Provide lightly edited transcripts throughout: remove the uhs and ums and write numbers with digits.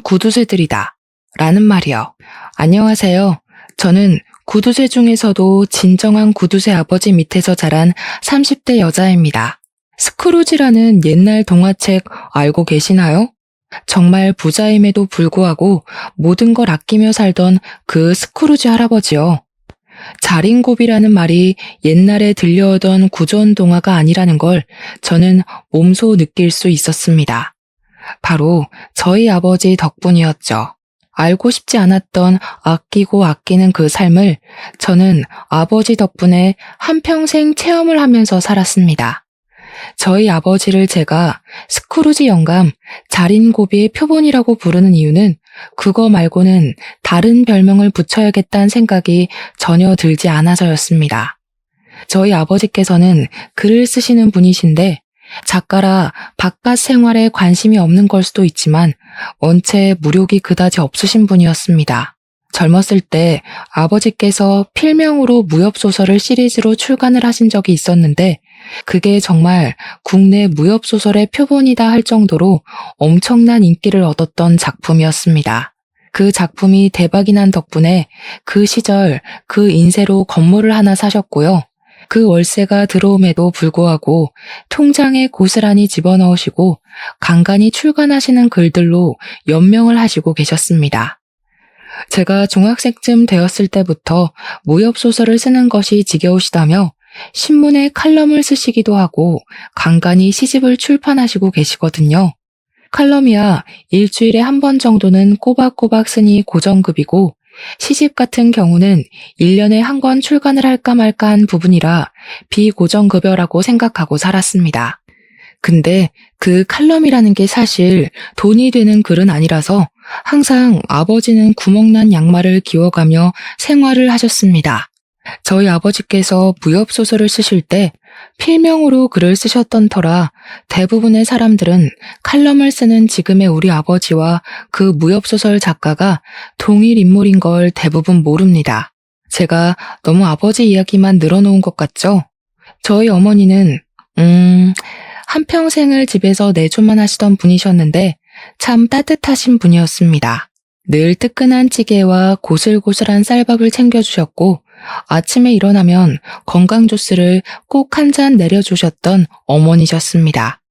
구두쇠들이다. 라는 말이요. 안녕하세요. 저는 구두쇠 중에서도 진정한 구두쇠 아버지 밑에서 자란 30대 여자입니다. 스크루지라는 옛날 동화책 알고 계시나요? 정말 부자임에도 불구하고 모든 걸 아끼며 살던 그 스크루지 할아버지요. 자린고비라는 말이 옛날에 들려오던 구전 동화가 아니라는 걸 저는 몸소 느낄 수 있었습니다. 바로 저희 아버지 덕분이었죠. 알고 싶지 않았던 아끼고 아끼는 그 삶을 저는 아버지 덕분에 한평생 체험을 하면서 살았습니다. 저희 아버지를 제가 스크루지 영감, 자린고비의 표본이라고 부르는 이유는 그거 말고는 다른 별명을 붙여야겠다는 생각이 전혀 들지 않아서였습니다. 저희 아버지께서는 글을 쓰시는 분이신데 작가라 바깥 생활에 관심이 없는 걸 수도 있지만 원체 무력이 그다지 없으신 분이었습니다. 젊었을 때 아버지께서 필명으로 무협소설을 시리즈로 출간을 하신 적이 있었는데 그게 정말 국내 무협소설의 표본이다 할 정도로 엄청난 인기를 얻었던 작품이었습니다. 그 작품이 대박이 난 덕분에 그 시절 그 인세로 건물을 하나 사셨고요. 그 월세가 들어옴에도 불구하고 통장에 고스란히 집어넣으시고 간간히 출간하시는 글들로 연명을 하시고 계셨습니다. 제가 중학생쯤 되었을 때부터 무협소설을 쓰는 것이 지겨우시다며 신문에 칼럼을 쓰시기도 하고 간간히 시집을 출판하시고 계시거든요. 칼럼이야 일주일에 한 번 정도는 꼬박꼬박 쓰니 고정급이고 시집 같은 경우는 1년에 한 권 출간을 할까 말까 한 부분이라 비고정급여라고 생각하고 살았습니다. 근데 그 칼럼이라는 게 사실 돈이 되는 글은 아니라서 항상 아버지는 구멍난 양말을 기워가며 생활을 하셨습니다. 저희 아버지께서 무협소설을 쓰실 때 필명으로 글을 쓰셨던 터라 대부분의 사람들은 칼럼을 쓰는 지금의 우리 아버지와 그 무협소설 작가가 동일 인물인 걸 대부분 모릅니다. 제가 너무 아버지 이야기만 늘어놓은 것 같죠? 저희 어머니는 한평생을 집에서 내조만 하시던 분이셨는데 참 따뜻하신 분이었습니다. 늘 뜨끈한 찌개와 고슬고슬한 쌀밥을 챙겨주셨고 아침에 일어나면 건강 주스를 꼭 한 잔 내려주셨던 어머니셨습니다.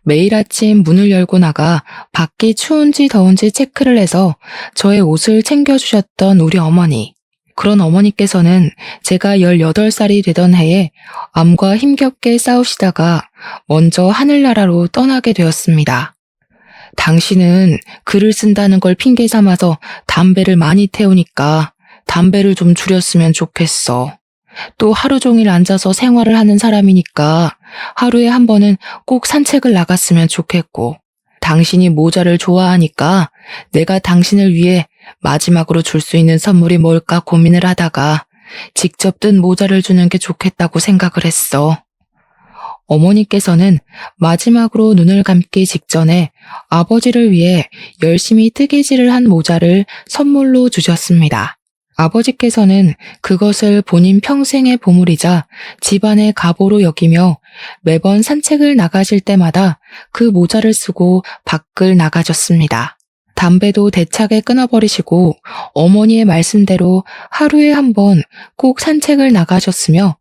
매일 아침 문을 열고 나가 밖이 추운지 더운지 체크를 해서 저의 옷을 챙겨주셨던 우리 어머니. 그런 어머니께서는 제가 18살이 되던 해에 암과 힘겹게 싸우시다가 먼저 하늘나라로 떠나게 되었습니다. 당신은 글을 쓴다는 걸 핑계 삼아서 담배를 많이 태우니까 담배를 좀 줄였으면 좋겠어. 또 하루 종일 앉아서 생활을 하는 사람이니까 하루에 한 번은 꼭 산책을 나갔으면 좋겠고, 당신이 모자를 좋아하니까 내가 당신을 위해 마지막으로 줄 수 있는 선물이 뭘까 고민을 하다가 직접 뜬 모자를 주는 게 좋겠다고 생각을 했어. 어머니께서는 마지막으로 눈을 감기 직전에 아버지를 위해 열심히 뜨개질을 한 모자를 선물로 주셨습니다. 아버지께서는 그것을 본인 평생의 보물이자 집안의 가보로 여기며 매번 산책을 나가실 때마다 그 모자를 쓰고 밖을 나가셨습니다. 담배도 대차게 끊어버리시고 어머니의 말씀대로 하루에 한 번 꼭 산책을 나가셨으며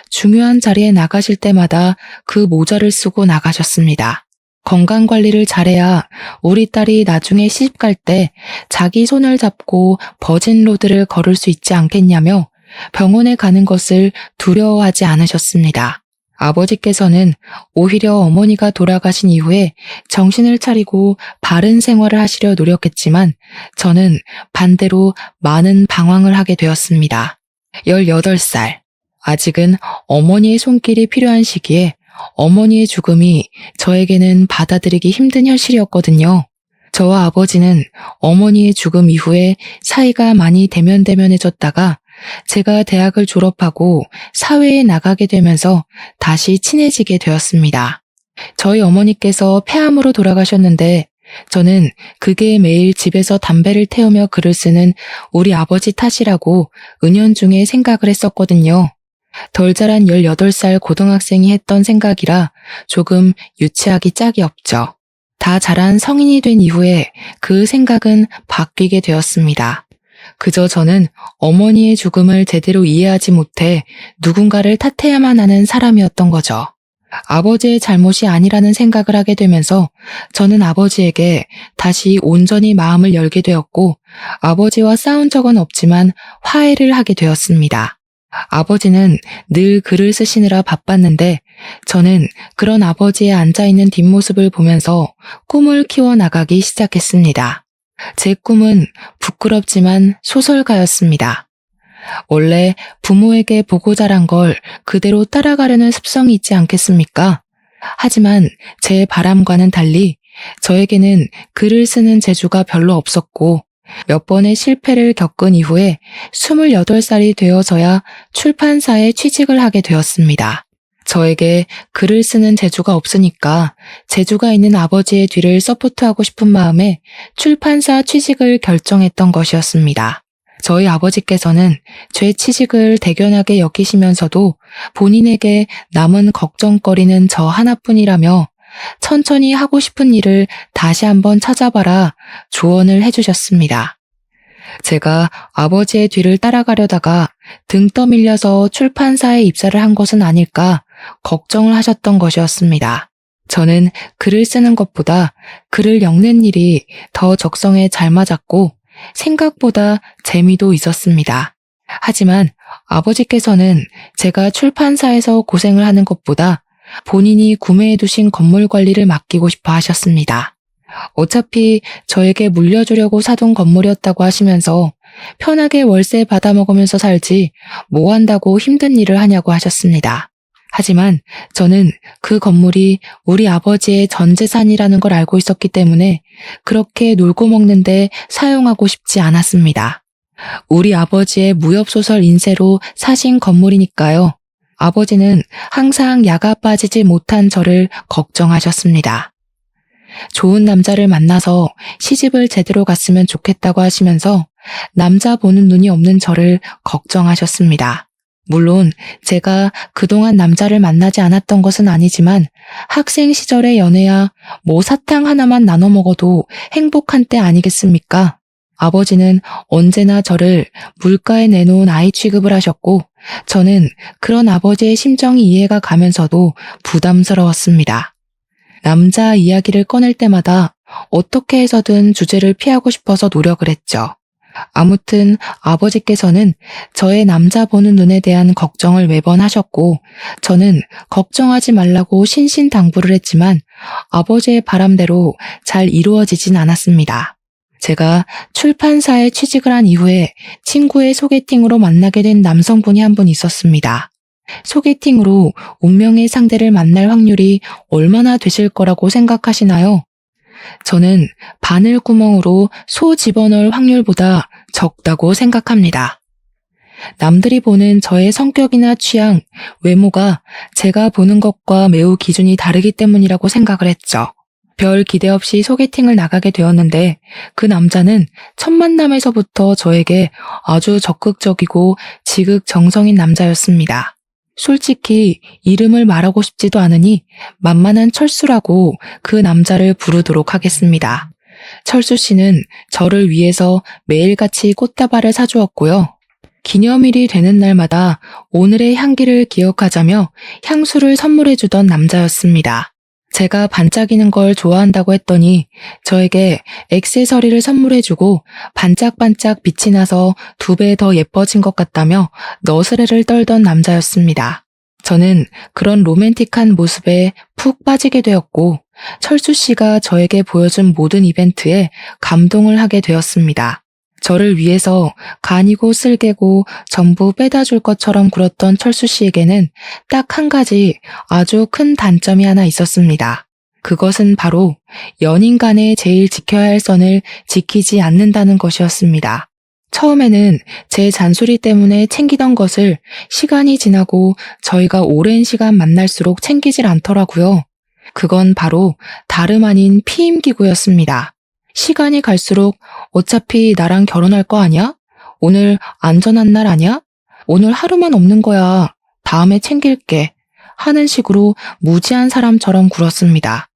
중요한 자리에 나가실 때마다 그 모자를 쓰고 나가셨습니다. 건강관리를 잘해야 우리 딸이 나중에 시집갈 때 자기 손을 잡고 버진로드를 걸을 수 있지 않겠냐며 병원에 가는 것을 두려워하지 않으셨습니다. 아버지께서는 오히려 어머니가 돌아가신 이후에 정신을 차리고 바른 생활을 하시려 노력했지만 저는 반대로 많은 방황을 하게 되었습니다. 18살. 아직은 어머니의 손길이 필요한 시기에 어머니의 죽음이 저에게는 받아들이기 힘든 현실이었거든요. 저와 아버지는 어머니의 죽음 이후에 사이가 많이 대면대면해졌다가 제가 대학을 졸업하고 사회에 나가게 되면서 다시 친해지게 되었습니다. 저희 어머니께서 폐암으로 돌아가셨는데 저는 그게 매일 집에서 담배를 태우며 글을 쓰는 우리 아버지 탓이라고 은연중에 생각을 했었거든요. 덜 자란 18살 고등학생이 했던 생각이라 조금 유치하기 짝이 없죠. 다 자란 성인이 된 이후에 그 생각은 바뀌게 되었습니다. 그저 저는 어머니의 죽음을 제대로 이해하지 못해 누군가를 탓해야만 하는 사람이었던 거죠. 아버지의 잘못이 아니라는 생각을 하게 되면서 저는 아버지에게 다시 온전히 마음을 열게 되었고, 아버지와 싸운 적은 없지만 화해를 하게 되었습니다. 아버지는 늘 글을 쓰시느라 바빴는데 저는 그런 아버지의 앉아있는 뒷모습을 보면서 꿈을 키워나가기 시작했습니다. 제 꿈은 부끄럽지만 소설가였습니다. 원래 부모에게 보고 자란 걸 그대로 따라가려는 습성이 있지 않겠습니까? 하지만 제 바람과는 달리 저에게는 글을 쓰는 재주가 별로 없었고, 몇 번의 실패를 겪은 이후에 28살이 되어서야 출판사에 취직을 하게 되었습니다. 저에게 글을 쓰는 재주가 없으니까 재주가 있는 아버지의 뒤를 서포트하고 싶은 마음에 출판사 취직을 결정했던 것이었습니다. 저희 아버지께서는 제 취직을 대견하게 여기시면서도 본인에게 남은 걱정거리는 저 하나뿐이라며 천천히 하고 싶은 일을 다시 한번 찾아봐라 조언을 해주셨습니다. 제가 아버지의 뒤를 따라가려다가 등 떠밀려서 출판사에 입사를 한 것은 아닐까 걱정을 하셨던 것이었습니다. 저는 글을 쓰는 것보다 글을 엮는 일이 더 적성에 잘 맞았고 생각보다 재미도 있었습니다. 하지만 아버지께서는 제가 출판사에서 고생을 하는 것보다 본인이 구매해두신 건물 관리를 맡기고 싶어 하셨습니다. 어차피 저에게 물려주려고 사둔 건물이었다고 하시면서 편하게 월세 받아먹으면서 살지 뭐 한다고 힘든 일을 하냐고 하셨습니다. 하지만 저는 그 건물이 우리 아버지의 전 재산이라는 걸 알고 있었기 때문에 그렇게 놀고 먹는데 사용하고 싶지 않았습니다. 우리 아버지의 무협소설 인쇄로 사신 건물이니까요. 아버지는 항상 야가 빠지지 못한 저를 걱정하셨습니다. 좋은 남자를 만나서 시집을 제대로 갔으면 좋겠다고 하시면서 남자 보는 눈이 없는 저를 걱정하셨습니다. 물론 제가 그동안 남자를 만나지 않았던 것은 아니지만 학생 시절의 연애야 뭐 사탕 하나만 나눠 먹어도 행복한 때 아니겠습니까? 아버지는 언제나 저를 물가에 내놓은 아이 취급을 하셨고 저는 그런 아버지의 심정이 이해가 가면서도 부담스러웠습니다. 남자 이야기를 꺼낼 때마다 어떻게 해서든 주제를 피하고 싶어서 노력을 했죠. 아무튼 아버지께서는 저의 남자 보는 눈에 대한 걱정을 매번 하셨고 저는 걱정하지 말라고 신신당부를 했지만 아버지의 바람대로 잘 이루어지진 않았습니다. 제가 출판사에 취직을 한 이후에 친구의 소개팅으로 만나게 된 남성분이 한 분 있었습니다. 소개팅으로 운명의 상대를 만날 확률이 얼마나 되실 거라고 생각하시나요? 저는 바늘구멍으로 소 집어넣을 확률보다 적다고 생각합니다. 남들이 보는 저의 성격이나 취향, 외모가 제가 보는 것과 매우 기준이 다르기 때문이라고 생각을 했죠. 별 기대 없이 소개팅을 나가게 되었는데 그 남자는 첫 만남에서부터 저에게 아주 적극적이고 지극정성인 남자였습니다. 솔직히 이름을 말하고 싶지도 않으니 만만한 철수라고 그 남자를 부르도록 하겠습니다. 철수 씨는 저를 위해서 매일같이 꽃다발을 사주었고요. 기념일이 되는 날마다 오늘의 향기를 기억하자며 향수를 선물해주던 남자였습니다. 제가 반짝이는 걸 좋아한다고 했더니 저에게 액세서리를 선물해주고 반짝반짝 빛이 나서 2배 더 예뻐진 것 같다며 너스레를 떨던 남자였습니다. 저는 그런 로맨틱한 모습에 푹 빠지게 되었고 철수 씨가 저에게 보여준 모든 이벤트에 감동을 하게 되었습니다. 저를 위해서 간이고 쓸개고 전부 빼다 줄 것처럼 굴었던 철수 씨에게는 딱 한 가지 아주 큰 단점이 하나 있었습니다. 그것은 바로 연인 간에 제일 지켜야 할 선을 지키지 않는다는 것이었습니다. 처음에는 제 잔소리 때문에 챙기던 것을 시간이 지나고 저희가 오랜 시간 만날수록 챙기질 않더라고요. 그건 바로 다름 아닌 피임기구였습니다. 시간이 갈수록 어차피 나랑 결혼할 거 아니야? 오늘 안전한 날 아니야? 오늘 하루만 없는 거야. 다음에 챙길게. 하는 식으로 무지한 사람처럼 굴었습니다.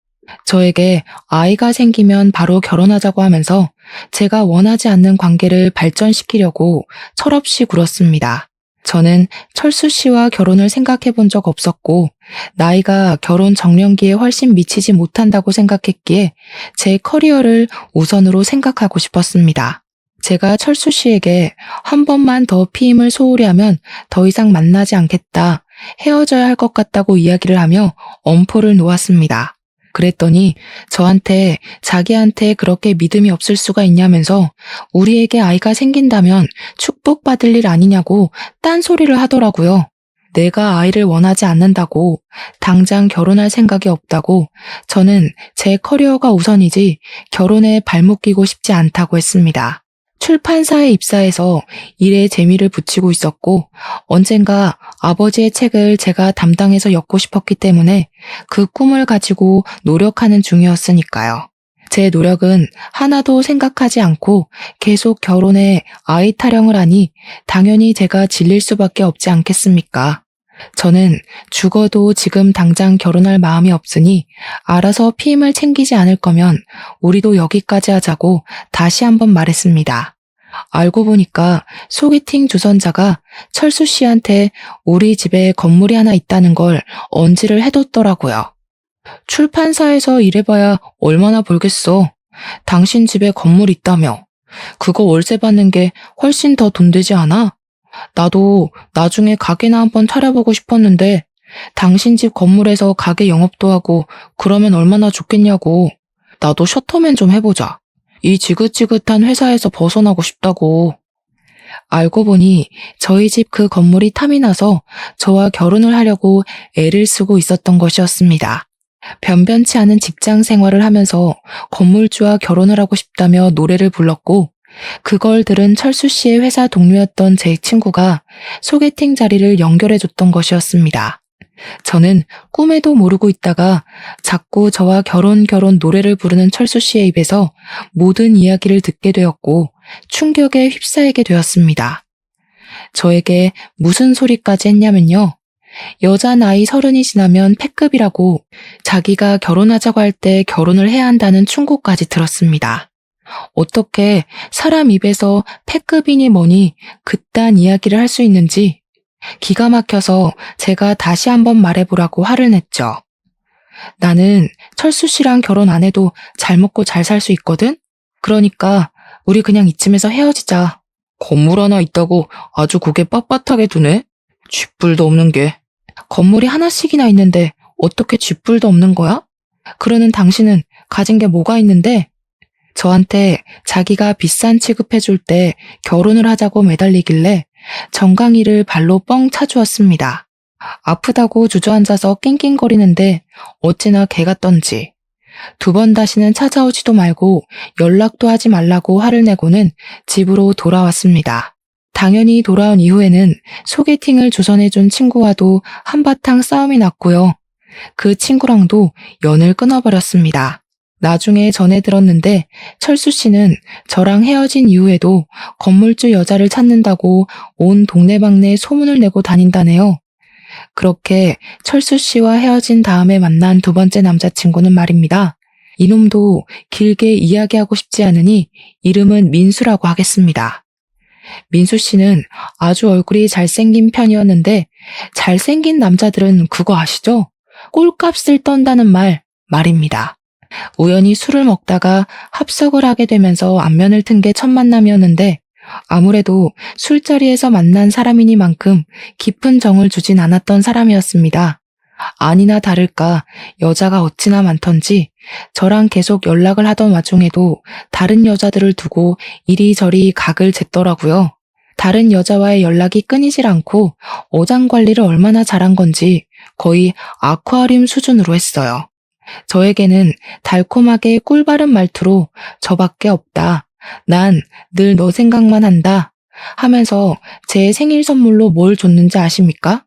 저에게 아이가 생기면 바로 결혼하자고 하면서 제가 원하지 않는 관계를 발전시키려고 철없이 굴었습니다. 저는 철수 씨와 결혼을 생각해 본 적 없었고, 나이가 결혼 정년기에 훨씬 미치지 못한다고 생각했기에 제 커리어를 우선으로 생각하고 싶었습니다. 제가 철수 씨에게 한 번만 더 피임을 소홀히 하면 더 이상 만나지 않겠다, 헤어져야 할 것 같다고 이야기를 하며 엄포를 놓았습니다. 그랬더니 저한테 자기한테 그렇게 믿음이 없을 수가 있냐면서 우리에게 아이가 생긴다면 축복받을 일 아니냐고 딴소리를 하더라고요. 내가 아이를 원하지 않는다고, 당장 결혼할 생각이 없다고, 저는 제 커리어가 우선이지 결혼에 발목 끼고 싶지 않다고 했습니다. 출판사에 입사해서 일에 재미를 붙이고 있었고, 언젠가 아버지의 책을 제가 담당해서 엮고 싶었기 때문에 그 꿈을 가지고 노력하는 중이었으니까요. 제 노력은 하나도 생각하지 않고 계속 결혼에 아이 타령을 하니 당연히 제가 질릴 수밖에 없지 않겠습니까? 저는 죽어도 지금 당장 결혼할 마음이 없으니 알아서 피임을 챙기지 않을 거면 우리도 여기까지 하자고 다시 한번 말했습니다. 알고 보니까 소개팅 주선자가 철수 씨한테 우리 집에 건물이 하나 있다는 걸 언지를 해뒀더라고요. 출판사에서 일해봐야 얼마나 벌겠어. 당신 집에 건물 있다며. 그거 월세 받는 게 훨씬 더 돈 되지 않아? 나도 나중에 가게나 한번 차려보고 싶었는데 당신 집 건물에서 가게 영업도 하고 그러면 얼마나 좋겠냐고. 나도 셔터맨 좀 해보자. 이 지긋지긋한 회사에서 벗어나고 싶다고. 알고 보니 저희 집 그 건물이 탐이 나서 저와 결혼을 하려고 애를 쓰고 있었던 것이었습니다. 변변치 않은 직장 생활을 하면서 건물주와 결혼을 하고 싶다며 노래를 불렀고, 그걸 들은 철수 씨의 회사 동료였던 제 친구가 소개팅 자리를 연결해줬던 것이었습니다. 저는 꿈에도 모르고 있다가 자꾸 저와 결혼 노래를 부르는 철수 씨의 입에서 모든 이야기를 듣게 되었고 충격에 휩싸이게 되었습니다. 저에게 무슨 소리까지 했냐면요. 여자 나이 30이 지나면 패급이라고, 자기가 결혼하자고 할 때 결혼을 해야 한다는 충고까지 들었습니다. 어떻게 사람 입에서 패급이니 뭐니 그딴 이야기를 할 수 있는지 기가 막혀서 제가 다시 한번 말해보라고 화를 냈죠. 나는 철수 씨랑 결혼 안 해도 잘 먹고 잘 살 수 있거든? 그러니까 우리 그냥 이쯤에서 헤어지자. 건물 하나 있다고 아주 고개 빳빳하게 두네? 쥐뿔도 없는 게. 건물이 하나씩이나 있는데 어떻게 쥐뿔도 없는 거야? 그러는 당신은 가진 게 뭐가 있는데? 저한테 자기가 비싼 취급해줄 때 결혼을 하자고 매달리길래 정강이를 발로 뻥 차주었습니다. 아프다고 주저앉아서 낑낑거리는데 어찌나 개 같던지. 2번 다시는 찾아오지도 말고 연락도 하지 말라고 화를 내고는 집으로 돌아왔습니다. 당연히 돌아온 이후에는 소개팅을 주선해준 친구와도 한바탕 싸움이 났고요. 그 친구랑도 연을 끊어버렸습니다. 나중에 전해 들었는데 철수 씨는 저랑 헤어진 이후에도 건물주 여자를 찾는다고 온 동네방네 소문을 내고 다닌다네요. 그렇게 철수 씨와 헤어진 다음에 만난 2번째 남자친구는 말입니다. 이놈도 길게 이야기하고 싶지 않으니 이름은 민수라고 하겠습니다. 민수 씨는 아주 얼굴이 잘생긴 편이었는데 잘생긴 남자들은 그거 아시죠? 꼴값을 떤다는 말입니다. 우연히 술을 먹다가 합석을 하게 되면서 안면을 튼 게 첫 만남이었는데 아무래도 술자리에서 만난 사람이니만큼 깊은 정을 주진 않았던 사람이었습니다. 아니나 다를까 여자가 어찌나 많던지 저랑 계속 연락을 하던 와중에도 다른 여자들을 두고 이리저리 각을 쟀더라고요. 다른 여자와의 연락이 끊이질 않고 어장 관리를 얼마나 잘한 건지 거의 아쿠아리움 수준으로 했어요. 저에게는 달콤하게 꿀바른 말투로 저밖에 없다. 난 늘 너 생각만 한다. 하면서 제 생일 선물로 뭘 줬는지 아십니까?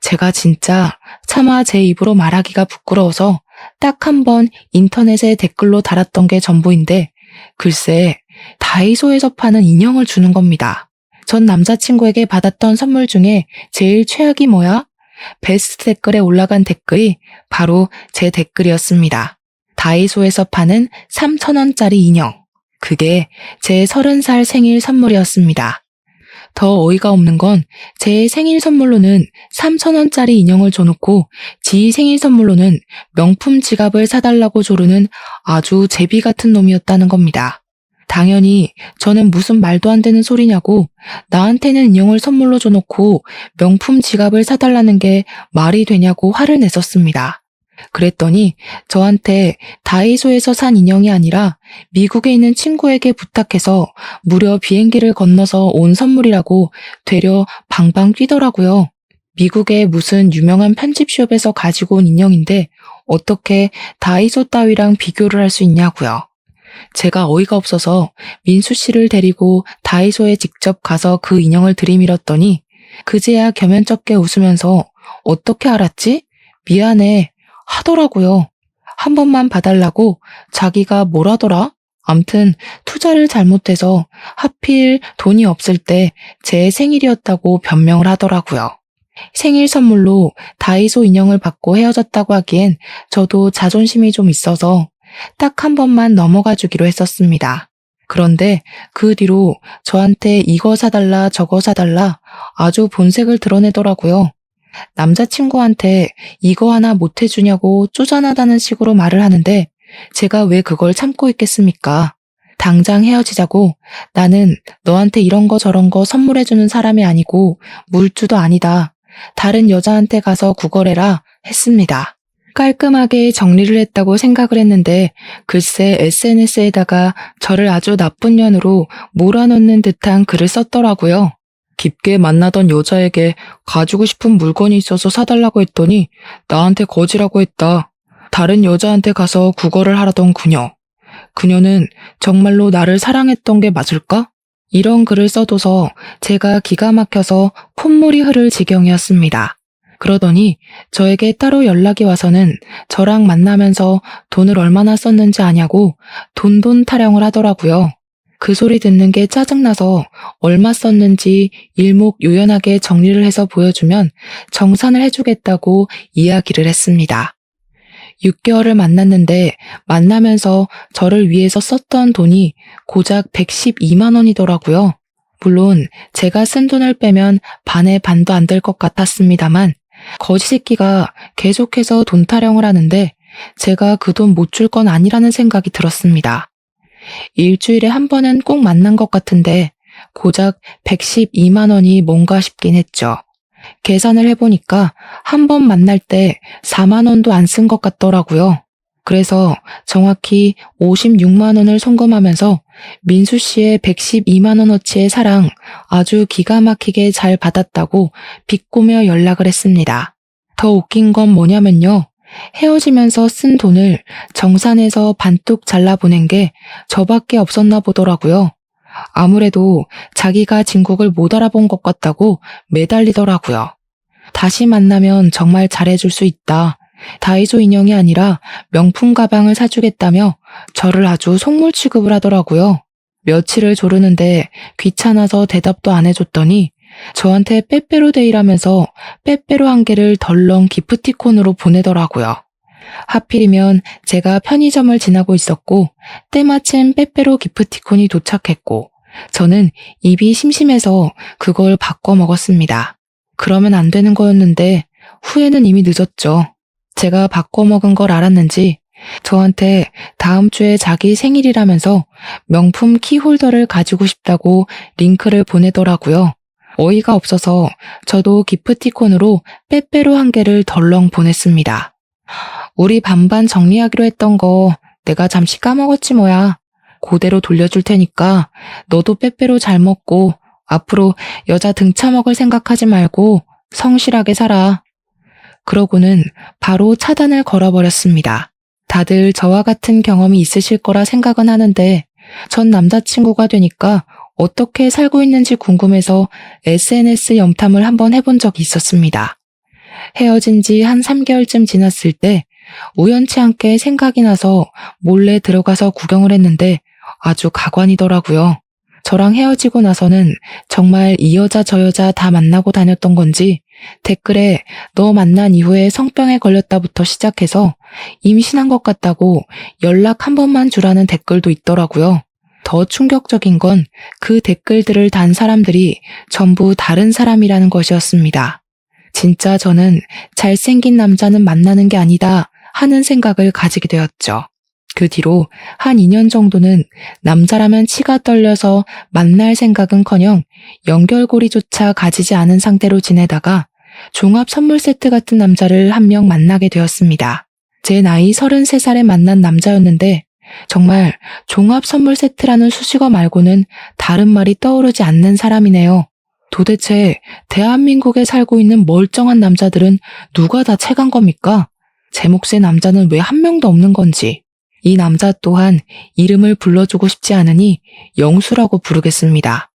제가 진짜 차마 제 입으로 말하기가 부끄러워서 딱 한 번 인터넷에 댓글로 달았던 게 전부인데 글쎄 다이소에서 파는 인형을 주는 겁니다. 전 남자친구에게 받았던 선물 중에 제일 최악이 뭐야? 베스트 댓글에 올라간 댓글이 바로 제 댓글이었습니다. 다이소에서 파는 3,000원짜리 인형. 그게 제 30살 생일 선물이었습니다. 더 어이가 없는 건 제 생일 선물로는 3,000원짜리 인형을 줘놓고 지 생일 선물로는 명품 지갑을 사달라고 조르는 아주 제비 같은 놈이었다는 겁니다. 당연히 저는 무슨 말도 안 되는 소리냐고, 나한테는 인형을 선물로 줘놓고 명품 지갑을 사달라는 게 말이 되냐고 화를 냈었습니다. 그랬더니 저한테 다이소에서 산 인형이 아니라 미국에 있는 친구에게 부탁해서 무려 비행기를 건너서 온 선물이라고 되려 방방 뛰더라고요. 미국의 무슨 유명한 편집숍에서 가지고 온 인형인데 어떻게 다이소 따위랑 비교를 할 수 있냐고요. 제가 어이가 없어서 민수 씨를 데리고 다이소에 직접 가서 그 인형을 들이밀었더니 그제야 겸연쩍게 웃으면서 어떻게 알았지? 미안해 하더라고요. 한 번만 봐달라고 자기가 뭐라더라? 암튼 투자를 잘못해서 하필 돈이 없을 때 제 생일이었다고 변명을 하더라고요. 생일 선물로 다이소 인형을 받고 헤어졌다고 하기엔 저도 자존심이 좀 있어서 딱 한 번만 넘어가 주기로 했었습니다. 그런데 그 뒤로 저한테 이거 사달라 저거 사달라 아주 본색을 드러내더라고요. 남자친구한테 이거 하나 못 해주냐고 쪼잔하다는 식으로 말을 하는데 제가 왜 그걸 참고 있겠습니까? 당장 헤어지자고, 나는 너한테 이런 거 저런 거 선물해주는 사람이 아니고 물주도 아니다. 다른 여자한테 가서 구걸해라 했습니다. 깔끔하게 정리를 했다고 생각을 했는데 글쎄 SNS에다가 저를 아주 나쁜 년으로 몰아넣는 듯한 글을 썼더라고요. 깊게 만나던 여자에게 가지고 싶은 물건이 있어서 사달라고 했더니 나한테 거지라고 했다. 다른 여자한테 가서 구걸을 하라던 그녀. 그녀는 정말로 나를 사랑했던 게 맞을까? 이런 글을 써둬서 제가 기가 막혀서 콧물이 흐를 지경이었습니다. 그러더니 저에게 따로 연락이 와서는 저랑 만나면서 돈을 얼마나 썼는지 아냐고 돈돈 타령을 하더라고요. 그 소리 듣는 게 짜증나서 얼마 썼는지 일목요연하게 정리를 해서 보여주면 정산을 해주겠다고 이야기를 했습니다. 6개월을 만났는데 만나면서 저를 위해서 썼던 돈이 고작 112만 원이더라고요. 물론 제가 쓴 돈을 빼면 반의 반도 안 될 것 같았습니다만 거지 새끼가 계속해서 돈 타령을 하는데 제가 그 돈 못 줄 건 아니라는 생각이 들었습니다. 일주일에 한 번은 꼭 만난 것 같은데 고작 112만 원이 뭔가 싶긴 했죠. 계산을 해보니까 한 번 만날 때 4만 원도 안 쓴 것 같더라고요. 그래서 정확히 56만 원을 송금하면서 민수 씨의 112만 원어치의 사랑 아주 기가 막히게 잘 받았다고 비꼬며 연락을 했습니다. 더 웃긴 건 뭐냐면요. 헤어지면서 쓴 돈을 정산해서 반뚝 잘라보낸 게 저밖에 없었나 보더라고요. 아무래도 자기가 진국을 못 알아본 것 같다고 매달리더라고요. 다시 만나면 정말 잘해줄 수 있다. 다이소 인형이 아니라 명품 가방을 사주겠다며 저를 아주 속물 취급을 하더라고요. 며칠을 조르는데 귀찮아서 대답도 안 해줬더니 저한테 빼빼로데이라면서 빼빼로 한 개를 덜렁 기프티콘으로 보내더라고요. 하필이면 제가 편의점을 지나고 있었고 때마침 빼빼로 기프티콘이 도착했고 저는 입이 심심해서 그걸 바꿔 먹었습니다. 그러면 안 되는 거였는데 후회는 이미 늦었죠. 제가 바꿔 먹은 걸 알았는지 저한테 다음 주에 자기 생일이라면서 명품 키홀더를 가지고 싶다고 링크를 보내더라고요. 어이가 없어서 저도 기프티콘으로 빼빼로 한 개를 덜렁 보냈습니다. 우리 반반 정리하기로 했던 거 내가 잠시 까먹었지 뭐야. 그대로 돌려줄 테니까 너도 빼빼로 잘 먹고 앞으로 여자 등쳐먹을 생각하지 말고 성실하게 살아. 그러고는 바로 차단을 걸어버렸습니다. 다들 저와 같은 경험이 있으실 거라 생각은 하는데 전 남자친구가 되니까 어떻게 살고 있는지 궁금해서 SNS 염탐을 한번 해본 적이 있었습니다. 헤어진 지 한 3개월쯤 지났을 때 우연치 않게 생각이 나서 몰래 들어가서 구경을 했는데 아주 가관이더라고요. 저랑 헤어지고 나서는 정말 이 여자 저 여자 다 만나고 다녔던 건지 댓글에 너 만난 이후에 성병에 걸렸다부터 시작해서 임신한 것 같다고 연락 한 번만 주라는 댓글도 있더라고요. 더 충격적인 건 그 댓글들을 단 사람들이 전부 다른 사람이라는 것이었습니다. 진짜 저는 잘생긴 남자는 만나는 게 아니다 하는 생각을 가지게 되었죠. 그 뒤로 한 2년 정도는 남자라면 치가 떨려서 만날 생각은커녕 연결고리조차 가지지 않은 상태로 지내다가 종합 선물 세트 같은 남자를 한 명 만나게 되었습니다. 제 나이 33살에 만난 남자였는데 정말 종합 선물 세트라는 수식어 말고는 다른 말이 떠오르지 않는 사람이네요. 도대체 대한민국에 살고 있는 멀쩡한 남자들은 누가 다 채간 겁니까? 제 몫의 남자는 왜 한 명도 없는 건지. 이 남자 또한 이름을 불러주고 싶지 않으니 영수라고 부르겠습니다.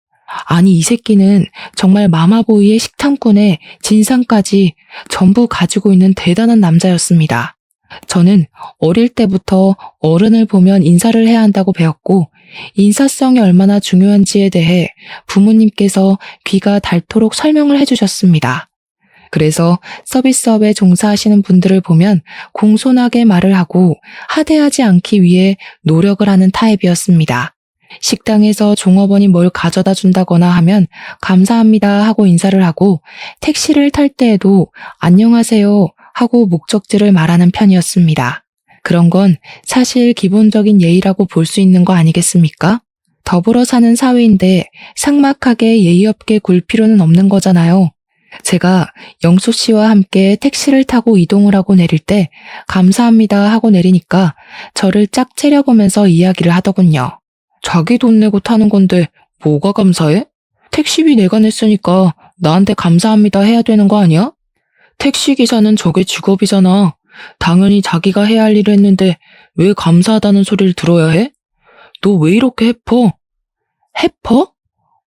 아니 이 새끼는 정말 마마보이의 식탐꾼의 진상까지 전부 가지고 있는 대단한 남자였습니다. 저는 어릴 때부터 어른을 보면 인사를 해야 한다고 배웠고 인사성이 얼마나 중요한지에 대해 부모님께서 귀가 닳도록 설명을 해주셨습니다. 그래서 서비스업에 종사하시는 분들을 보면 공손하게 말을 하고 하대하지 않기 위해 노력을 하는 타입이었습니다. 식당에서 종업원이 뭘 가져다 준다거나 하면 감사합니다 하고 인사를 하고 택시를 탈 때에도 안녕하세요 하고 목적지를 말하는 편이었습니다. 그런 건 사실 기본적인 예의라고 볼 수 있는 거 아니겠습니까? 더불어 사는 사회인데 삭막하게 예의 없게 굴 필요는 없는 거잖아요. 제가 영수 씨와 함께 택시를 타고 이동을 하고 내릴 때 감사합니다 하고 내리니까 저를 짝 째려보면서 이야기를 하더군요. 자기 돈 내고 타는 건데 뭐가 감사해? 택시비 내가 냈으니까 나한테 감사합니다 해야 되는 거 아니야? 택시기사는 저게 직업이잖아. 당연히 자기가 해야 할 일을 했는데 왜 감사하다는 소리를 들어야 해? 너 왜 이렇게 해퍼? 해퍼?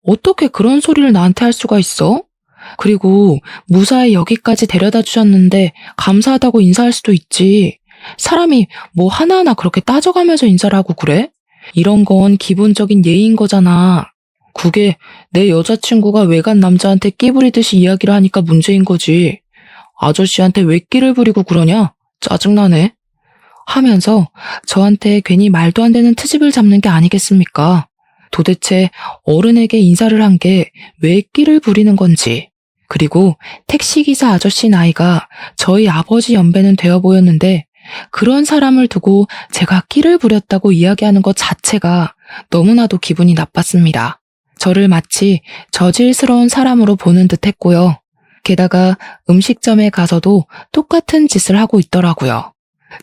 어떻게 그런 소리를 나한테 할 수가 있어? 그리고 무사히 여기까지 데려다 주셨는데 감사하다고 인사할 수도 있지. 사람이 뭐 하나하나 그렇게 따져가면서 인사를 하고 그래? 이런 건 기본적인 예의인 거잖아. 그게 내 여자친구가 외간 남자한테 끼 부리듯이 이야기를 하니까 문제인 거지. 아저씨한테 왜 끼를 부리고 그러냐? 짜증나네. 하면서 저한테 괜히 말도 안 되는 트집을 잡는 게 아니겠습니까? 도대체 어른에게 인사를 한 게 왜 끼를 부리는 건지. 그리고 택시기사 아저씨 나이가 저희 아버지 연배는 되어 보였는데 그런 사람을 두고 제가 끼를 부렸다고 이야기하는 것 자체가 너무나도 기분이 나빴습니다. 저를 마치 저질스러운 사람으로 보는 듯 했고요. 게다가 음식점에 가서도 똑같은 짓을 하고 있더라고요.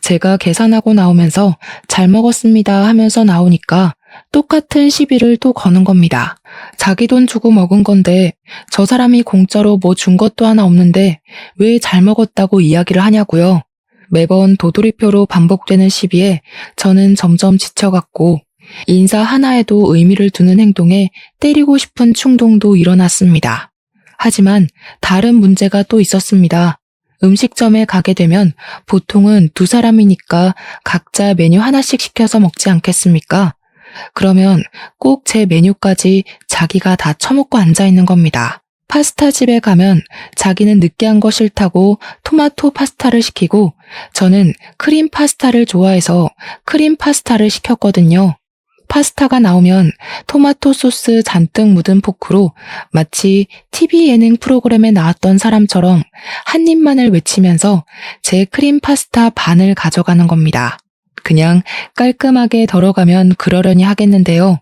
제가 계산하고 나오면서 잘 먹었습니다 하면서 나오니까 똑같은 시비를 또 거는 겁니다. 자기 돈 주고 먹은 건데 저 사람이 공짜로 뭐 준 것도 하나 없는데 왜 잘 먹었다고 이야기를 하냐고요. 매번 도돌이표로 반복되는 시비에 저는 점점 지쳐갔고 인사 하나에도 의미를 두는 행동에 때리고 싶은 충동도 일어났습니다. 하지만 다른 문제가 또 있었습니다. 음식점에 가게 되면 보통은 두 사람이니까 각자 메뉴 하나씩 시켜서 먹지 않겠습니까? 그러면 꼭 제 메뉴까지 자기가 다 처먹고 앉아있는 겁니다. 파스타 집에 가면 자기는 느끼한 거 싫다고 토마토 파스타를 시키고 저는 크림 파스타를 좋아해서 크림 파스타를 시켰거든요. 파스타가 나오면 토마토 소스 잔뜩 묻은 포크로 마치 TV 예능 프로그램에 나왔던 사람처럼 한 입만을 외치면서 제 크림 파스타 반을 가져가는 겁니다. 그냥 깔끔하게 덜어가면 그러려니 하겠는데요.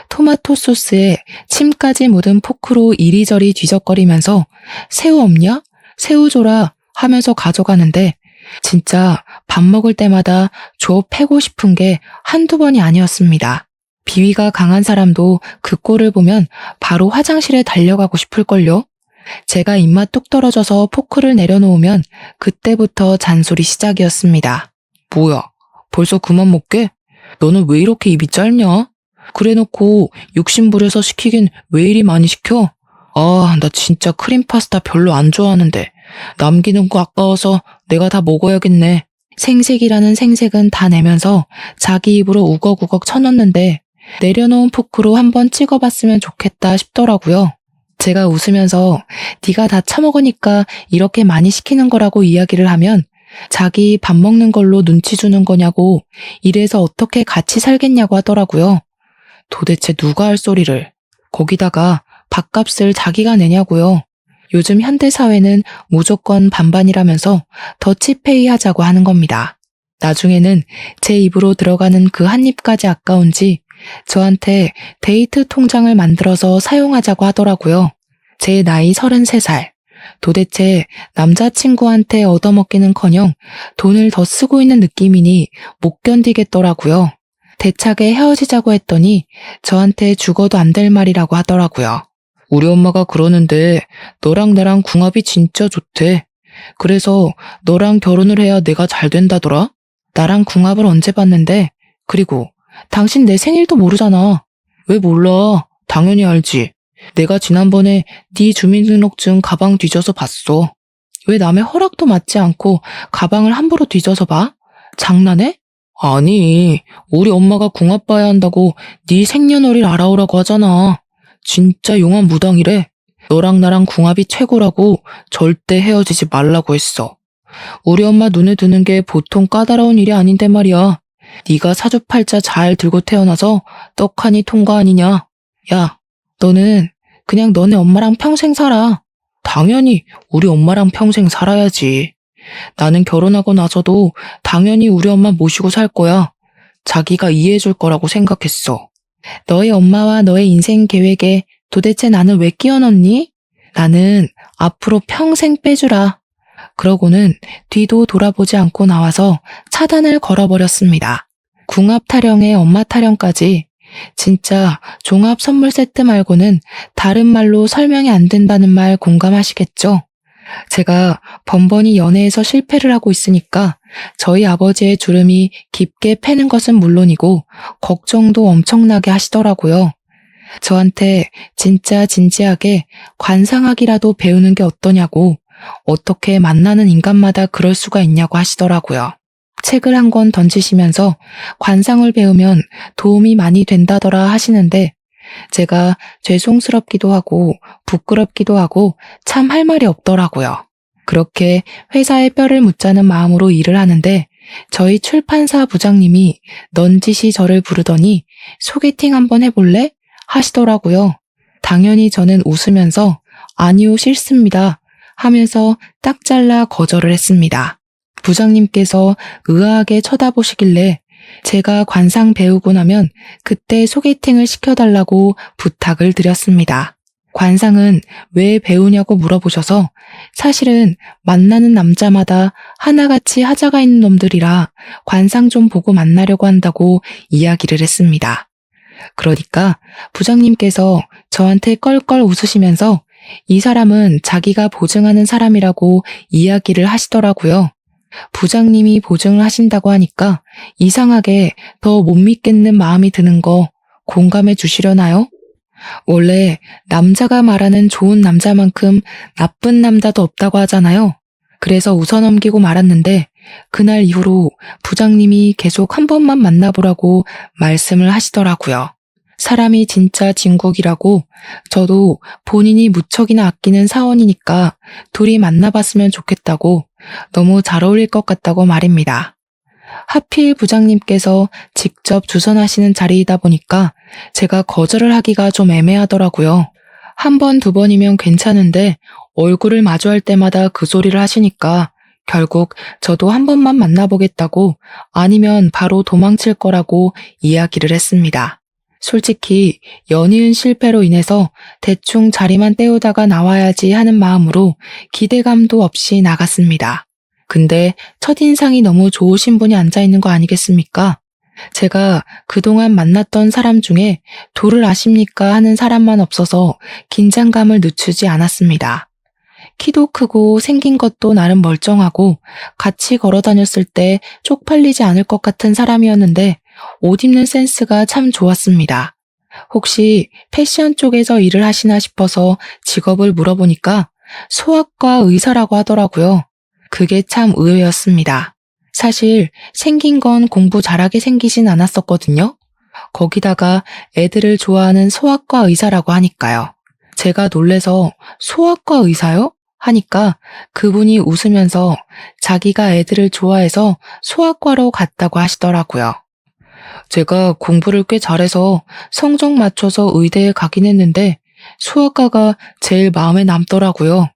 토마토 소스에 침까지 묻은 포크로 이리저리 뒤적거리면서 새우 없냐? 새우 줘라 하면서 가져가는데 진짜 밥 먹을 때마다 줘 패고 싶은 게 한두 번이 아니었습니다. 비위가 강한 사람도 그 꼴을 보면 바로 화장실에 달려가고 싶을걸요? 제가 입맛 뚝 떨어져서 포크를 내려놓으면 그때부터 잔소리 시작이었습니다. 뭐야, 벌써 그만 먹게? 너는 왜 이렇게 입이 짧냐? 그래놓고 욕심부려서 시키긴 왜 이리 많이 시켜? 아, 나 진짜 크림 파스타 별로 안 좋아하는데 남기는 거 아까워서 내가 다 먹어야겠네. 생색이라는 생색은 다 내면서 자기 입으로 우걱우걱 쳐넣는데 내려놓은 포크로 한번 찍어봤으면 좋겠다 싶더라고요. 제가 웃으면서 네가 다 처먹으니까 이렇게 많이 시키는 거라고 이야기를 하면 자기 밥 먹는 걸로 눈치 주는 거냐고 이래서 어떻게 같이 살겠냐고 하더라고요. 도대체 누가 할 소리를. 거기다가 밥값을 자기가 내냐고요. 요즘 현대사회는 무조건 반반이라면서 더치페이 하자고 하는 겁니다. 나중에는 제 입으로 들어가는 그 한 입까지 아까운지 저한테 데이트 통장을 만들어서 사용하자고 하더라고요. 제 나이 33살. 도대체 남자친구한테 얻어먹기는커녕 돈을 더 쓰고 있는 느낌이니 못 견디겠더라고요. 대차게 헤어지자고 했더니 저한테 죽어도 안 될 말이라고 하더라고요. 우리 엄마가 그러는데 너랑 나랑 궁합이 진짜 좋대. 그래서 너랑 결혼을 해야 내가 잘 된다더라? 나랑 궁합을 언제 봤는데? 그리고 당신 내 생일도 모르잖아. 왜 몰라? 당연히 알지. 내가 지난번에 네 주민등록증 가방 뒤져서 봤어. 왜 남의 허락도 받지 않고 가방을 함부로 뒤져서 봐? 장난해? 아니, 우리 엄마가 궁합 봐야 한다고 네 생년월일 알아오라고 하잖아. 진짜 용한 무당이래. 너랑 나랑 궁합이 최고라고 절대 헤어지지 말라고 했어. 우리 엄마 눈에 드는 게 보통 까다로운 일이 아닌데 말이야. 네가 사주팔자 잘 들고 태어나서 떡하니 통과 아니냐. 야, 너는 그냥 너네 엄마랑 평생 살아. 당연히 우리 엄마랑 평생 살아야지. 나는 결혼하고 나서도 당연히 우리 엄마 모시고 살 거야. 자기가 이해해줄 거라고 생각했어. 너의 엄마와 너의 인생 계획에 도대체 나는 왜 끼워 넣니? 나는 앞으로 평생 빼주라. 그러고는 뒤도 돌아보지 않고 나와서 차단을 걸어버렸습니다. 궁합 타령에 엄마 타령까지. 진짜 종합 선물 세트 말고는 다른 말로 설명이 안 된다는 말 공감하시겠죠? 제가 번번이 연애에서 실패를 하고 있으니까 저희 아버지의 주름이 깊게 패는 것은 물론이고 걱정도 엄청나게 하시더라고요. 저한테 진짜 진지하게 관상학이라도 배우는 게 어떠냐고, 어떻게 만나는 인간마다 그럴 수가 있냐고 하시더라고요. 책을 한 권 던지시면서 관상을 배우면 도움이 많이 된다더라 하시는데 제가 죄송스럽기도 하고 부끄럽기도 하고 참 할 말이 없더라고요. 그렇게 회사에 뼈를 묻자는 마음으로 일을 하는데 저희 출판사 부장님이 넌지시 저를 부르더니 소개팅 한번 해볼래? 하시더라고요. 당연히 저는 웃으면서 아니요 싫습니다 하면서 딱 잘라 거절을 했습니다. 부장님께서 의아하게 쳐다보시길래 제가 관상 배우고 나면 그때 소개팅을 시켜달라고 부탁을 드렸습니다. 관상은 왜 배우냐고 물어보셔서 사실은 만나는 남자마다 하나같이 하자가 있는 놈들이라 관상 좀 보고 만나려고 한다고 이야기를 했습니다. 그러니까 부장님께서 저한테 껄껄 웃으시면서 이 사람은 자기가 보증하는 사람이라고 이야기를 하시더라고요. 부장님이 보증을 하신다고 하니까 이상하게 더 못 믿겠는 마음이 드는 거 공감해 주시려나요? 원래 남자가 말하는 좋은 남자만큼 나쁜 남자도 없다고 하잖아요. 그래서 웃어넘기고 말았는데 그날 이후로 부장님이 계속 한 번만 만나보라고 말씀을 하시더라고요. 사람이 진짜 진국이라고, 저도 본인이 무척이나 아끼는 사원이니까 둘이 만나봤으면 좋겠다고, 너무 잘 어울릴 것 같다고 말입니다. 하필 부장님께서 직접 주선하시는 자리이다 보니까 제가 거절을 하기가 좀 애매하더라고요. 한 번, 두 번이면 괜찮은데 얼굴을 마주할 때마다 그 소리를 하시니까 결국 저도 한 번만 만나보겠다고, 아니면 바로 도망칠 거라고 이야기를 했습니다. 솔직히 연이은 실패로 인해서 대충 자리만 때우다가 나와야지 하는 마음으로 기대감도 없이 나갔습니다. 근데 첫인상이 너무 좋으신 분이 앉아있는 거 아니겠습니까? 제가 그동안 만났던 사람 중에 도를 아십니까 하는 사람만 없어서 긴장감을 늦추지 않았습니다. 키도 크고 생긴 것도 나름 멀쩡하고 같이 걸어 다녔을 때 쪽팔리지 않을 것 같은 사람이었는데 옷 입는 센스가 참 좋았습니다. 혹시 패션 쪽에서 일을 하시나 싶어서 직업을 물어보니까 소아과 의사라고 하더라고요. 그게 참 의외였습니다. 사실 생긴 건 공부 잘하게 생기진 않았었거든요. 거기다가 애들을 좋아하는 소아과 의사라고 하니까요. 제가 놀래서 소아과 의사요? 하니까 그분이 웃으면서 자기가 애들을 좋아해서 소아과로 갔다고 하시더라고요. 제가 공부를 꽤 잘해서 성적 맞춰서 의대에 가긴 했는데 수학과가 제일 마음에 남더라고요.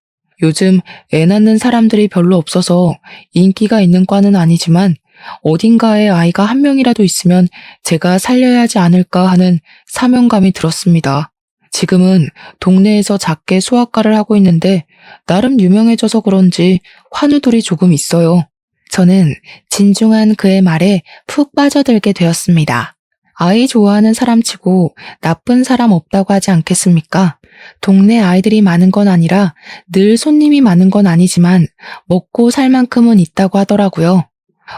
요즘 애 낳는 사람들이 별로 없어서 인기가 있는 과는 아니지만 어딘가에 아이가 한 명이라도 있으면 제가 살려야 하지 않을까 하는 사명감이 들었습니다. 지금은 동네에서 작게 수학과를 하고 있는데 나름 유명해져서 그런지 환우들이 조금 있어요. 저는 진중한 그의 말에 푹 빠져들게 되었습니다. 아이 좋아하는 사람치고 나쁜 사람 없다고 하지 않겠습니까? 동네 아이들이 많은 건 아니라 늘 손님이 많은 건 아니지만 먹고 살 만큼은 있다고 하더라고요.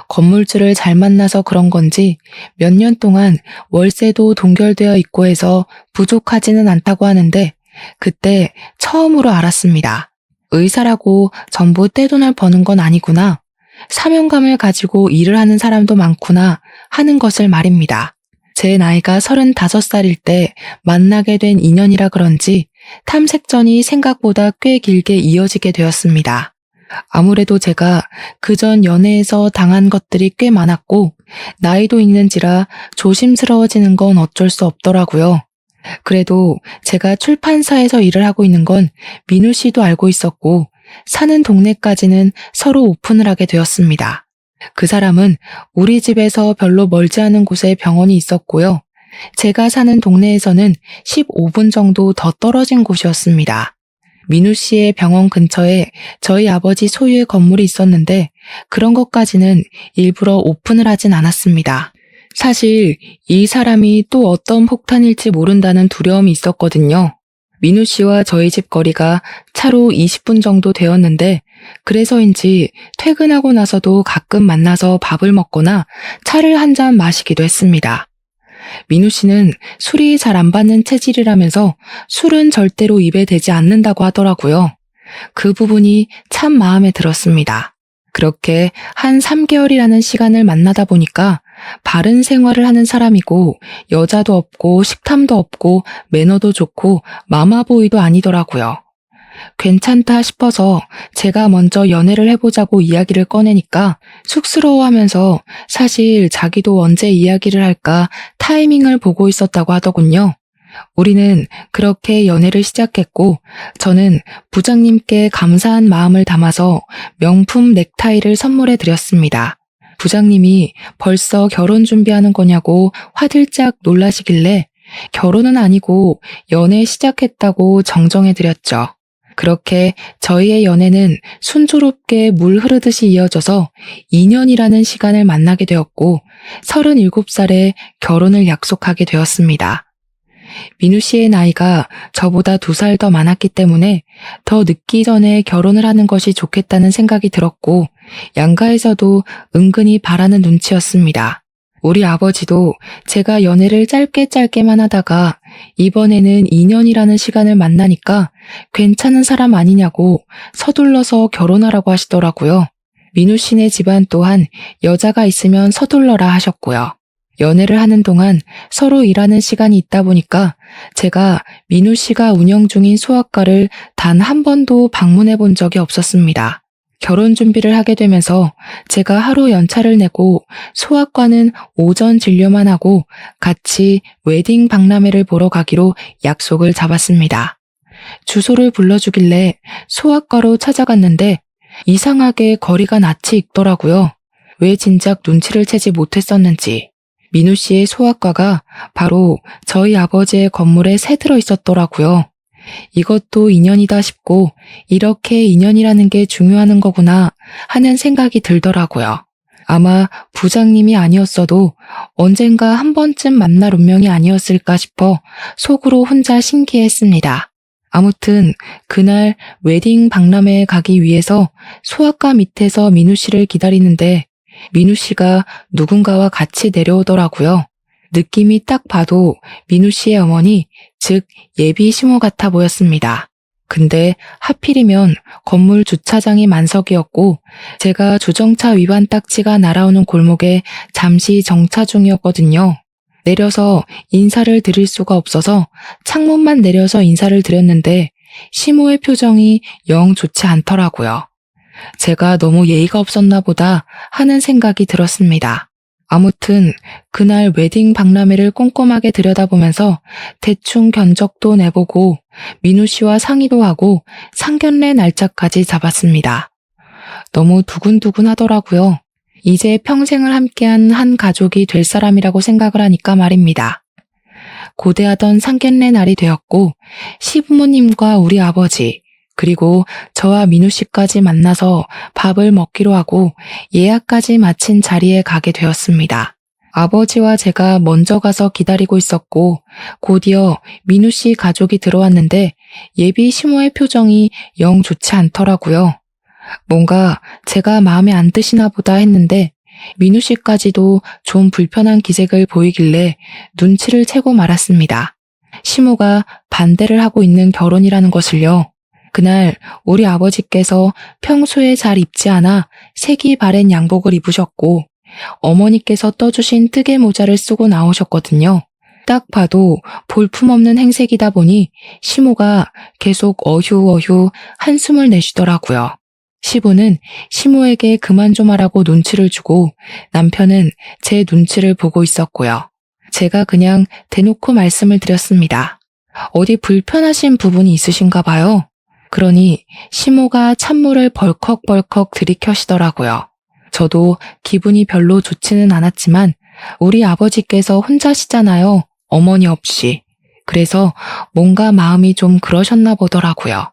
건물주를 잘 만나서 그런 건지 몇 년 동안 월세도 동결되어 있고 해서 부족하지는 않다고 하는데 그때 처음으로 알았습니다. 의사라고 전부 떼돈을 버는 건 아니구나. 사명감을 가지고 일을 하는 사람도 많구나 하는 것을 말입니다. 제 나이가 35살일 때 만나게 된 인연이라 그런지 탐색전이 생각보다 꽤 길게 이어지게 되었습니다. 아무래도 제가 그전 연애에서 당한 것들이 꽤 많았고 나이도 있는지라 조심스러워지는 건 어쩔 수 없더라고요. 그래도 제가 출판사에서 일을 하고 있는 건 민우 씨도 알고 있었고 사는 동네까지는 서로 오픈을 하게 되었습니다. 그 사람은 우리 집에서 별로 멀지 않은 곳에 병원이 있었고요. 제가 사는 동네에서는 15분 정도 더 떨어진 곳이었습니다. 민우 씨의 병원 근처에 저희 아버지 소유의 건물이 있었는데 그런 것까지는 일부러 오픈을 하진 않았습니다. 사실 이 사람이 또 어떤 폭탄일지 모른다는 두려움이 있었거든요. 민우 씨와 저희 집 거리가 차로 20분 정도 되었는데 그래서인지 퇴근하고 나서도 가끔 만나서 밥을 먹거나 차를 한 잔 마시기도 했습니다. 민우 씨는 술이 잘 안 받는 체질이라면서 술은 절대로 입에 대지 않는다고 하더라고요. 그 부분이 참 마음에 들었습니다. 그렇게 한 3개월이라는 시간을 만나다 보니까 바른 생활을 하는 사람이고 여자도 없고 식탐도 없고 매너도 좋고 마마보이도 아니더라고요. 괜찮다 싶어서 제가 먼저 연애를 해보자고 이야기를 꺼내니까 쑥스러워하면서 사실 자기도 언제 이야기를 할까 타이밍을 보고 있었다고 하더군요. 우리는 그렇게 연애를 시작했고 저는 부장님께 감사한 마음을 담아서 명품 넥타이를 선물해 드렸습니다. 부장님이 벌써 결혼 준비하는 거냐고 화들짝 놀라시길래 결혼은 아니고 연애 시작했다고 정정해 드렸죠. 그렇게 저희의 연애는 순조롭게 물 흐르듯이 이어져서 2년이라는 시간을 만나게 되었고 37살에 결혼을 약속하게 되었습니다. 민우 씨의 나이가 저보다 2살 더 많았기 때문에 더 늦기 전에 결혼을 하는 것이 좋겠다는 생각이 들었고 양가에서도 은근히 바라는 눈치였습니다. 우리 아버지도 제가 연애를 짧게만 하다가 이번에는 2년이라는 시간을 만나니까 괜찮은 사람 아니냐고 서둘러서 결혼하라고 하시더라고요. 민우 씨네 집안 또한 여자가 있으면 서둘러라 하셨고요. 연애를 하는 동안 서로 일하는 시간이 있다 보니까 제가 민우 씨가 운영 중인 소아과를 단 한 번도 방문해 본 적이 없었습니다. 결혼 준비를 하게 되면서 제가 하루 연차를 내고 소아과는 오전 진료만 하고 같이 웨딩 박람회를 보러 가기로 약속을 잡았습니다. 주소를 불러주길래 소아과로 찾아갔는데 이상하게 거리가 낯이 익더라고요. 왜 진작 눈치를 채지 못했었는지. 민우 씨의 소아과가 바로 저희 아버지의 건물에 새 들어 있었더라고요. 이것도 인연이다 싶고 이렇게 인연이라는 게 중요한 거구나 하는 생각이 들더라고요. 아마 부장님이 아니었어도 언젠가 한 번쯤 만날 운명이 아니었을까 싶어 속으로 혼자 신기했습니다. 아무튼 그날 웨딩 박람회에 가기 위해서 소아과 밑에서 민우 씨를 기다리는데 민우 씨가 누군가와 같이 내려오더라고요. 느낌이 딱 봐도 민우 씨의 어머니, 즉 예비 시모 같아 보였습니다. 근데 하필이면 건물 주차장이 만석이었고 제가 주정차 위반 딱지가 날아오는 골목에 잠시 정차 중이었거든요. 내려서 인사를 드릴 수가 없어서 창문만 내려서 인사를 드렸는데 시모의 표정이 영 좋지 않더라고요. 제가 너무 예의가 없었나 보다 하는 생각이 들었습니다. 아무튼 그날 웨딩 박람회를 꼼꼼하게 들여다보면서 대충 견적도 내보고 민우 씨와 상의도 하고 상견례 날짜까지 잡았습니다. 너무 두근두근하더라고요. 이제 평생을 함께한 한 가족이 될 사람이라고 생각을 하니까 말입니다. 고대하던 상견례 날이 되었고 시부모님과 우리 아버지 그리고 저와 민우 씨까지 만나서 밥을 먹기로 하고 예약까지 마친 자리에 가게 되었습니다. 아버지와 제가 먼저 가서 기다리고 있었고 곧이어 민우 씨 가족이 들어왔는데 예비 시모의 표정이 영 좋지 않더라고요. 뭔가 제가 마음에 안 드시나 보다 했는데 민우 씨까지도 좀 불편한 기색을 보이길래 눈치를 채고 말았습니다. 시모가 반대를 하고 있는 결혼이라는 것을요. 그날 우리 아버지께서 평소에 잘 입지 않아 색이 바랜 양복을 입으셨고 어머니께서 떠주신 뜨개 모자를 쓰고 나오셨거든요. 딱 봐도 볼품없는 행색이다 보니 시모가 계속 어휴어휴 한숨을 내쉬더라고요. 시부는 시모에게 그만 좀 하라고 눈치를 주고 남편은 제 눈치를 보고 있었고요. 제가 그냥 대놓고 말씀을 드렸습니다. 어디 불편하신 부분이 있으신가 봐요. 그러니 시모가 찬물을 벌컥벌컥 들이켜시더라고요. 저도 기분이 별로 좋지는 않았지만 우리 아버지께서 혼자시잖아요. 어머니 없이. 그래서 뭔가 마음이 좀 그러셨나 보더라고요.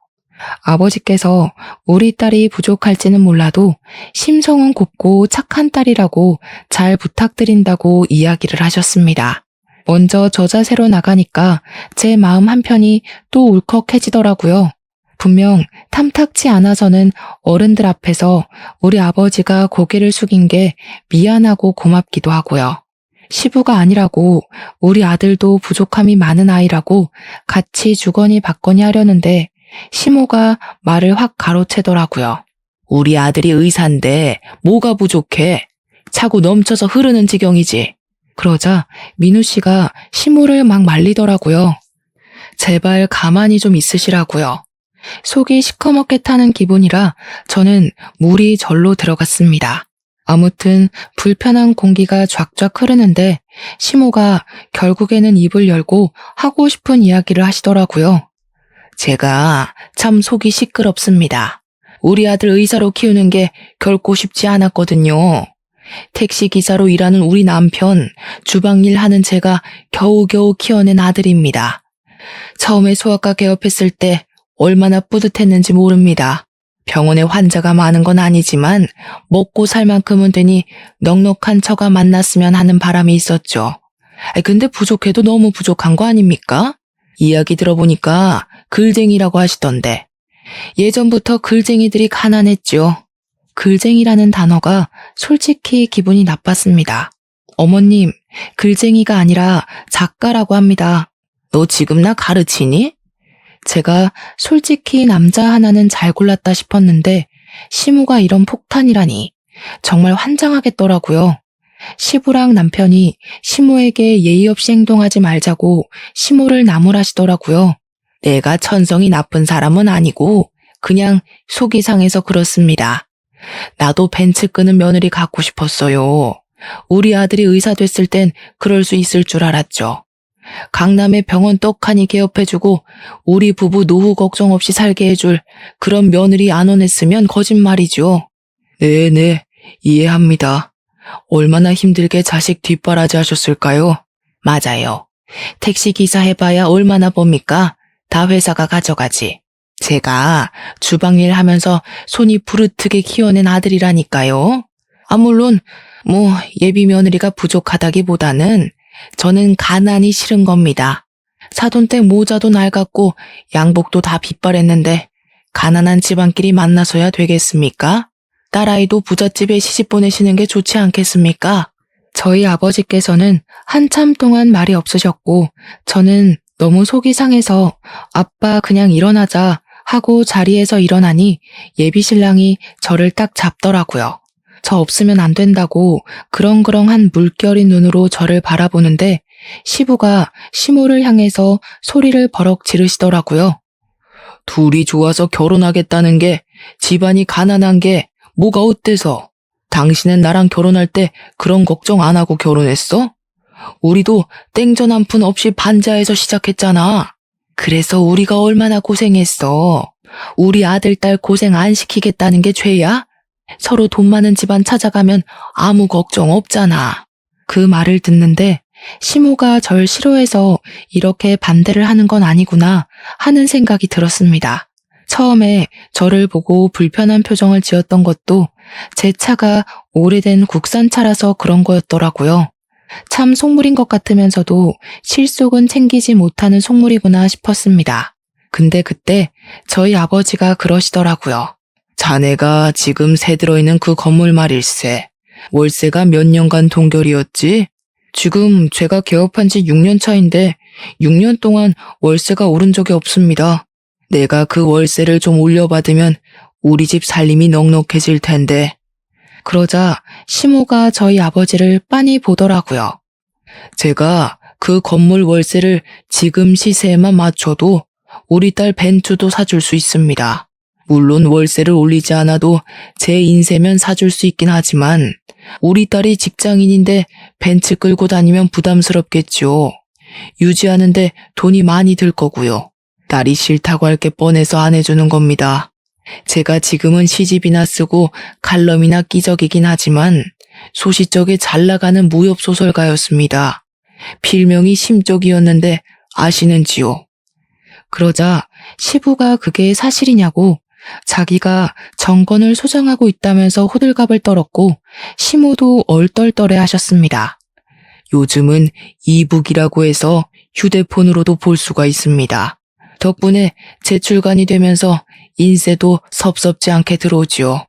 아버지께서 우리 딸이 부족할지는 몰라도 심성은 곱고 착한 딸이라고 잘 부탁드린다고 이야기를 하셨습니다. 먼저 저 자세로 나가니까 제 마음 한편이 또 울컥해지더라고요. 분명 탐탁치 않아서는 어른들 앞에서 우리 아버지가 고개를 숙인 게 미안하고 고맙기도 하고요. 시부가 아니라고 우리 아들도 부족함이 많은 아이라고 같이 주거니 받거니 하려는데 시모가 말을 확 가로채더라고요. 우리 아들이 의사인데 뭐가 부족해? 차고 넘쳐서 흐르는 지경이지. 그러자 민우 씨가 시모를 막 말리더라고요. 제발 가만히 좀 있으시라고요. 속이 시커멓게 타는 기분이라 저는 물이 절로 들어갔습니다. 아무튼 불편한 공기가 쫙쫙 흐르는데 시모가 결국에는 입을 열고 하고 싶은 이야기를 하시더라고요. 제가 참 속이 시끄럽습니다. 우리 아들 의사로 키우는 게 결코 쉽지 않았거든요. 택시기사로 일하는 우리 남편, 주방일 하는 제가 겨우겨우 키워낸 아들입니다. 처음에 소아과 개업했을 때 얼마나 뿌듯했는지 모릅니다. 병원에 환자가 많은 건 아니지만 먹고 살 만큼은 되니 넉넉한 처가 만났으면 하는 바람이 있었죠. 근데 부족해도 너무 부족한 거 아닙니까? 이야기 들어보니까 글쟁이라고 하시던데 예전부터 글쟁이들이 가난했죠. 글쟁이라는 단어가 솔직히 기분이 나빴습니다. 어머님, 글쟁이가 아니라 작가라고 합니다. 너 지금 나 가르치니? 제가 솔직히 남자 하나는 잘 골랐다 싶었는데 시모가 이런 폭탄이라니 정말 환장하겠더라고요. 시부랑 남편이 시모에게 예의 없이 행동하지 말자고 시모를 나무라시더라고요. 내가 천성이 나쁜 사람은 아니고 그냥 속이 상해서 그렇습니다. 나도 벤츠 끄는 며느리 갖고 싶었어요. 우리 아들이 의사 됐을 땐 그럴 수 있을 줄 알았죠. 강남에 병원 떡하니 개업해주고 우리 부부 노후 걱정 없이 살게 해줄 그런 며느리 안 원했으면 거짓말이죠. 네네, 이해합니다. 얼마나 힘들게 자식 뒷바라지 하셨을까요? 맞아요. 택시기사 해봐야 얼마나 법니까? 다 회사가 가져가지. 제가 주방일 하면서 손이 부르트게 키워낸 아들이라니까요. 물론 예비 며느리가 부족하다기보다는 저는 가난이 싫은 겁니다. 사돈댁 모자도 낡았고 양복도 다 빗발했는데 가난한 집안끼리 만나서야 되겠습니까? 딸아이도 부잣집에 시집 보내시는 게 좋지 않겠습니까? 저희 아버지께서는 한참 동안 말이 없으셨고 저는 너무 속이 상해서 아빠 그냥 일어나자 하고 자리에서 일어나니 예비신랑이 저를 딱 잡더라고요. 저 없으면 안 된다고 그렁그렁한 물결인 눈으로 저를 바라보는데 시부가 시모를 향해서 소리를 버럭 지르시더라고요. 둘이 좋아서 결혼하겠다는 게 집안이 가난한 게 뭐가 어때서? 당신은 나랑 결혼할 때 그런 걱정 안 하고 결혼했어? 우리도 땡전 한 푼 없이 반자에서 시작했잖아. 그래서 우리가 얼마나 고생했어. 우리 아들, 딸 고생 안 시키겠다는 게 죄야? 서로 돈 많은 집안 찾아가면 아무 걱정 없잖아. 그 말을 듣는데 시모가 절 싫어해서 이렇게 반대를 하는 건 아니구나 하는 생각이 들었습니다. 처음에 저를 보고 불편한 표정을 지었던 것도 제 차가 오래된 국산차라서 그런 거였더라고요. 참 속물인 것 같으면서도 실속은 챙기지 못하는 속물이구나 싶었습니다. 근데 그때 저희 아버지가 그러시더라고요. 자네가 지금 새 들어있는 그 건물 말일세. 월세가 몇 년간 동결이었지? 지금 제가 개업한 지 6년 차인데 6년 동안 월세가 오른 적이 없습니다. 내가 그 월세를 좀 올려받으면 우리 집 살림이 넉넉해질 텐데. 그러자 시모가 저희 아버지를 빤히 보더라고요. 제가 그 건물 월세를 지금 시세에만 맞춰도 우리 딸 벤츠도 사줄 수 있습니다. 물론 월세를 올리지 않아도 제 인세면 사줄 수 있긴 하지만 우리 딸이 직장인인데 벤츠 끌고 다니면 부담스럽겠죠. 유지하는데 돈이 많이 들 거고요. 딸이 싫다고 할 게 뻔해서 안 해주는 겁니다. 제가 지금은 시집이나 쓰고 칼럼이나 끼적이긴 하지만 소시적에 잘 나가는 무협소설가였습니다. 필명이 심적이었는데 아시는지요? 그러자 시부가 그게 사실이냐고 자기가 정권을 소장하고 있다면서 호들갑을 떨었고 시모도 얼떨떨해 하셨습니다. 요즘은 이북이라고 해서 휴대폰으로도 볼 수가 있습니다. 덕분에 재출간이 되면서 인세도 섭섭지 않게 들어오지요.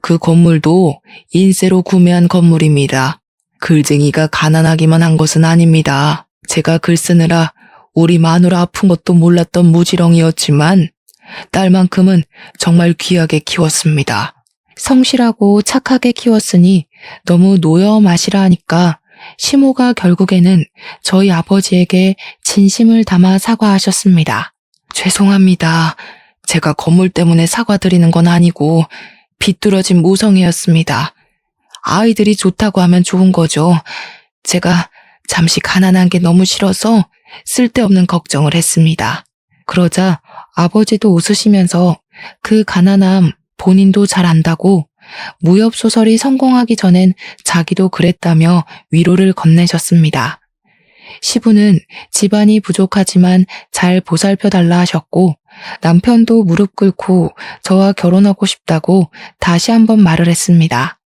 그 건물도 인세로 구매한 건물입니다. 글쟁이가 가난하기만 한 것은 아닙니다. 제가 글 쓰느라 우리 마누라 아픈 것도 몰랐던 무지렁이였지만 딸만큼은 정말 귀하게 키웠습니다. 성실하고 착하게 키웠으니 너무 노여 마시라 하니까 시모가 결국에는 저희 아버지에게 진심을 담아 사과하셨습니다. 죄송합니다. 제가 건물 때문에 사과드리는 건 아니고 비뚤어진 모성애였습니다. 아이들이 좋다고 하면 좋은 거죠. 제가 잠시 가난한 게 너무 싫어서 쓸데없는 걱정을 했습니다. 그러자 아버지도 웃으시면서 그 가난함 본인도 잘 안다고 무협소설이 성공하기 전엔 자기도 그랬다며 위로를 건네셨습니다. 시부는 집안이 부족하지만 잘 보살펴달라 하셨고 남편도 무릎 꿇고 저와 결혼하고 싶다고 다시 한번 말을 했습니다.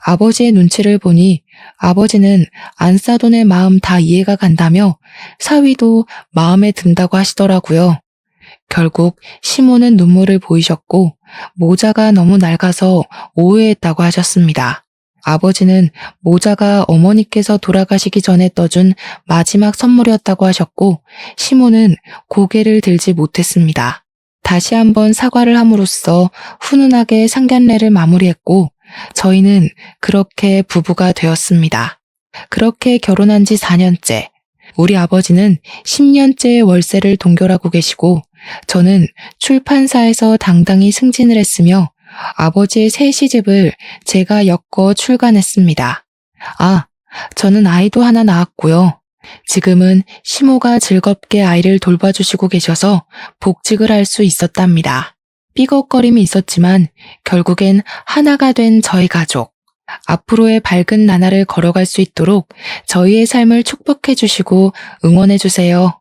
아버지의 눈치를 보니 아버지는 안싸돈의 마음 다 이해가 간다며 사위도 마음에 든다고 하시더라고요. 결국 시모는 눈물을 보이셨고 모자가 너무 낡아서 오해했다고 하셨습니다. 아버지는 모자가 어머니께서 돌아가시기 전에 떠준 마지막 선물이었다고 하셨고 시모는 고개를 들지 못했습니다. 다시 한번 사과를 함으로써 훈훈하게 상견례를 마무리했고 저희는 그렇게 부부가 되었습니다. 그렇게 결혼한 지 4년째, 우리 아버지는 10년째 월세를 동결하고 계시고 저는 출판사에서 당당히 승진을 했으며 아버지의 새 시집을 제가 엮어 출간했습니다. 저는 아이도 하나 낳았고요. 지금은 시모가 즐겁게 아이를 돌봐주시고 계셔서 복직을 할 수 있었답니다. 삐걱거림이 있었지만 결국엔 하나가 된 저희 가족. 앞으로의 밝은 나날을 걸어갈 수 있도록 저희의 삶을 축복해 주시고 응원해 주세요.